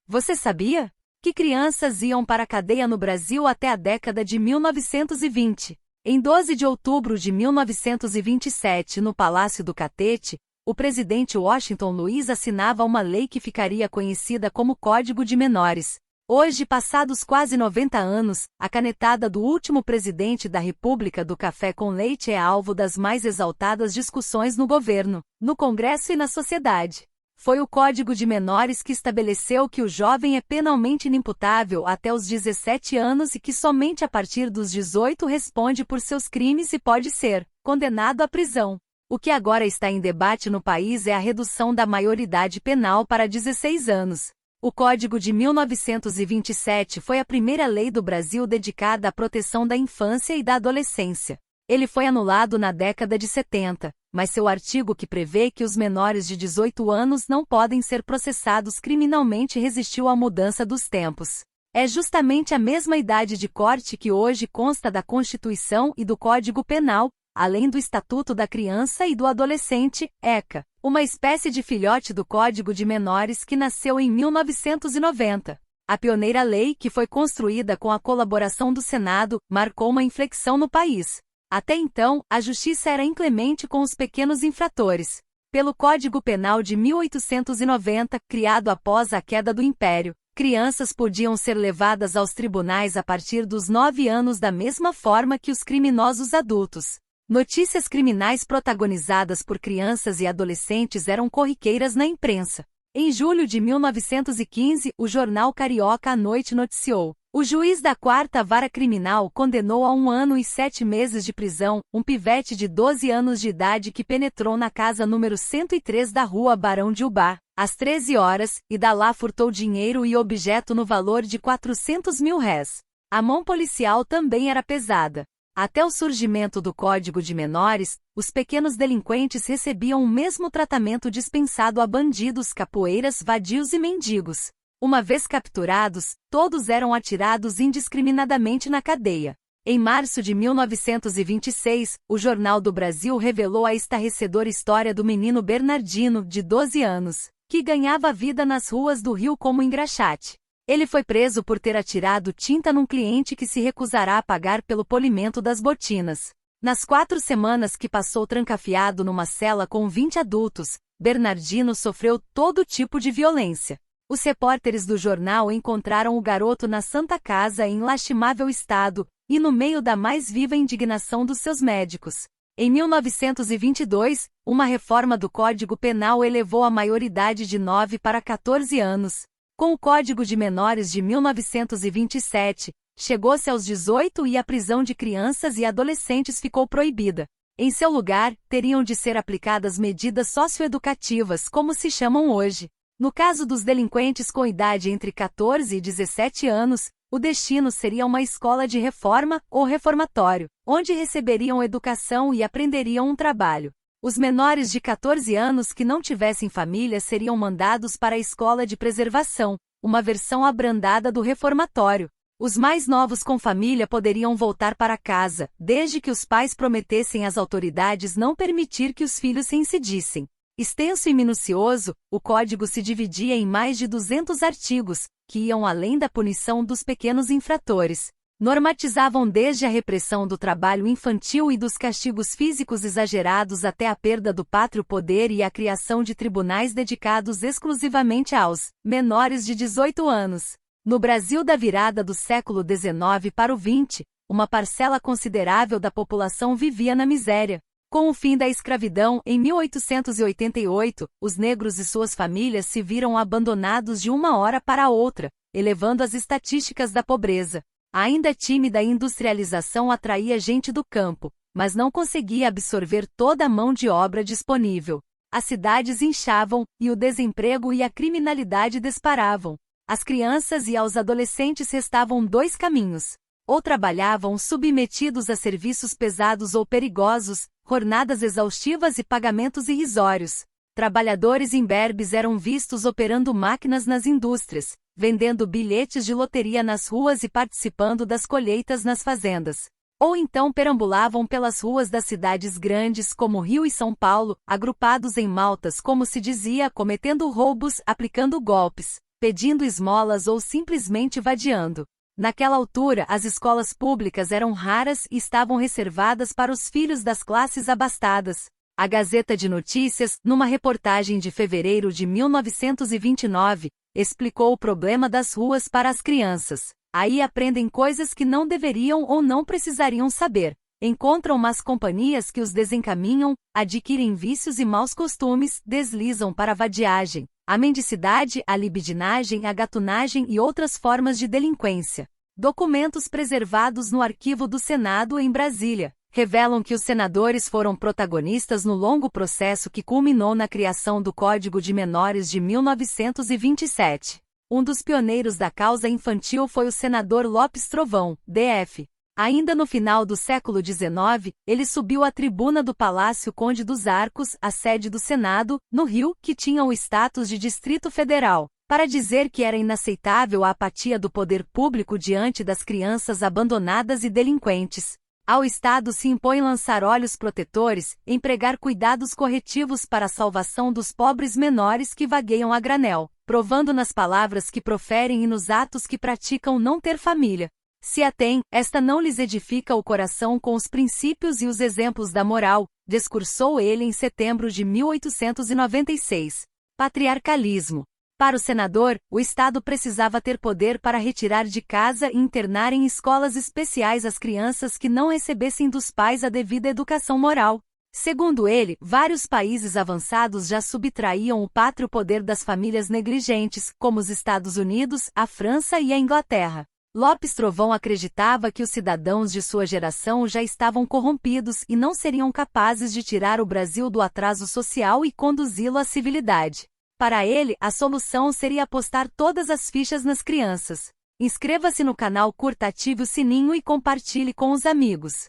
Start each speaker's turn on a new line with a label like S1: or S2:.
S1: Você sabia que crianças iam para a cadeia no Brasil até a década de 1920? Em 12 de outubro de 1927, no Palácio do Catete, o presidente Washington Luiz assinava uma lei que ficaria conhecida como Código de Menores. Hoje, passados quase 90 anos, a canetada do último presidente da República do Café com Leite é alvo das mais exaltadas discussões no governo, no Congresso e na sociedade. Foi o Código de Menores que estabeleceu que o jovem é penalmente inimputável até os 17 anos e que somente a partir dos 18 responde por seus crimes e pode ser condenado à prisão. O que agora está em debate no país é a redução da maioridade penal para 16 anos. O Código de 1927 foi a primeira lei do Brasil dedicada à proteção da infância e da adolescência. Ele foi anulado na década de 70, mas seu artigo que prevê que os menores de 18 anos não podem ser processados criminalmente resistiu à mudança dos tempos. É justamente a mesma idade de corte que hoje consta da Constituição e do Código Penal, além do Estatuto da Criança e do Adolescente, ECA, uma espécie de filhote do Código de Menores que nasceu em 1990. A pioneira lei, que foi construída com a colaboração do Senado, marcou uma inflexão no país. Até então, a justiça era inclemente com os pequenos infratores. Pelo Código Penal de 1890, criado após a queda do Império, crianças podiam ser levadas aos tribunais a partir dos 9 anos da mesma forma que os criminosos adultos. Notícias criminais protagonizadas por crianças e adolescentes eram corriqueiras na imprensa. Em julho de 1915, o jornal Carioca à Noite noticiou: o juiz da 4ª Vara Criminal condenou a 1 ano e 7 meses de prisão um pivete de 12 anos de idade que penetrou na casa número 103 da rua Barão de Ubá, às 13 horas, e da lá furtou dinheiro e objeto no valor de R$ 400 mil. A mão policial também era pesada. Até o surgimento do Código de Menores, os pequenos delinquentes recebiam o mesmo tratamento dispensado a bandidos, capoeiras, vadios e mendigos. Uma vez capturados, todos eram atirados indiscriminadamente na cadeia. Em março de 1926, o Jornal do Brasil revelou a estarrecedora história do menino Bernardino, de 12 anos, que ganhava vida nas ruas do Rio como engraxate. Ele foi preso por ter atirado tinta num cliente que se recusará a pagar pelo polimento das botinas. Nas 4 semanas que passou trancafiado numa cela com 20 adultos, Bernardino sofreu todo tipo de violência. Os repórteres do jornal encontraram o garoto na Santa Casa em lastimável estado, e no meio da mais viva indignação dos seus médicos. Em 1922, uma reforma do Código Penal elevou a maioridade de 9 para 14 anos. Com o Código de Menores de 1927, chegou-se aos 18 e a prisão de crianças e adolescentes ficou proibida. Em seu lugar, teriam de ser aplicadas medidas socioeducativas, como se chamam hoje. No caso dos delinquentes com idade entre 14 e 17 anos, o destino seria uma escola de reforma ou reformatório, onde receberiam educação e aprenderiam um trabalho. Os menores de 14 anos que não tivessem família seriam mandados para a escola de preservação, uma versão abrandada do reformatório. Os mais novos com família poderiam voltar para casa, desde que os pais prometessem às autoridades não permitir que os filhos reincidissem. Extenso e minucioso, o código se dividia em mais de 200 artigos, que iam além da punição dos pequenos infratores. Normatizavam desde a repressão do trabalho infantil e dos castigos físicos exagerados até a perda do pátrio poder e a criação de tribunais dedicados exclusivamente aos menores de 18 anos. No Brasil da virada do século XIX para o XX, uma parcela considerável da população vivia na miséria. Com o fim da escravidão, em 1888, os negros e suas famílias se viram abandonados de uma hora para a outra, elevando as estatísticas da pobreza. A ainda tímida industrialização atraía gente do campo, mas não conseguia absorver toda a mão de obra disponível. As cidades inchavam, e o desemprego e a criminalidade disparavam. Às crianças e aos adolescentes restavam 2 caminhos. Ou trabalhavam submetidos a serviços pesados ou perigosos, jornadas exaustivas e pagamentos irrisórios. Trabalhadores imberbes eram vistos operando máquinas nas indústrias, vendendo bilhetes de loteria nas ruas e participando das colheitas nas fazendas. Ou então perambulavam pelas ruas das cidades grandes como Rio e São Paulo, agrupados em maltas como se dizia, cometendo roubos, aplicando golpes. pedindo esmolas ou simplesmente vadiando. Naquela altura, as escolas públicas eram raras e estavam reservadas para os filhos das classes abastadas. A Gazeta de Notícias, numa reportagem de fevereiro de 1929, explicou o problema das ruas para as crianças. Aí aprendem coisas que não deveriam ou não precisariam saber. Encontram más companhias que os desencaminham, adquirem vícios e maus costumes, deslizam para a vadiagem, a mendicidade, a libidinagem, a gatunagem e outras formas de delinquência. Documentos preservados no arquivo do Senado em Brasília revelam que os senadores foram protagonistas no longo processo que culminou na criação do Código de Menores de 1927. Um dos pioneiros da causa infantil foi o senador Lopes Trovão, DF. Ainda no final do século XIX, ele subiu à tribuna do Palácio Conde dos Arcos, a sede do Senado, no Rio, que tinha o status de Distrito Federal, para dizer que era inaceitável a apatia do poder público diante das crianças abandonadas e delinquentes. Ao Estado se impõe lançar olhos protetores, empregar cuidados corretivos para a salvação dos pobres menores que vagueiam a granel, provando nas palavras que proferem e nos atos que praticam não ter família. Se a tem, esta não lhes edifica o coração com os princípios e os exemplos da moral, discursou ele em setembro de 1896. Patriarcalismo. Para o senador, o Estado precisava ter poder para retirar de casa e internar em escolas especiais as crianças que não recebessem dos pais a devida educação moral. Segundo ele, vários países avançados já subtraíam o pátrio poder das famílias negligentes, como os Estados Unidos, a França e a Inglaterra. Lopes Trovão acreditava que os cidadãos de sua geração já estavam corrompidos e não seriam capazes de tirar o Brasil do atraso social e conduzi-lo à civilidade. Para ele, a solução seria apostar todas as fichas nas crianças. Inscreva-se no canal, curta, ative o sininho e compartilhe com os amigos.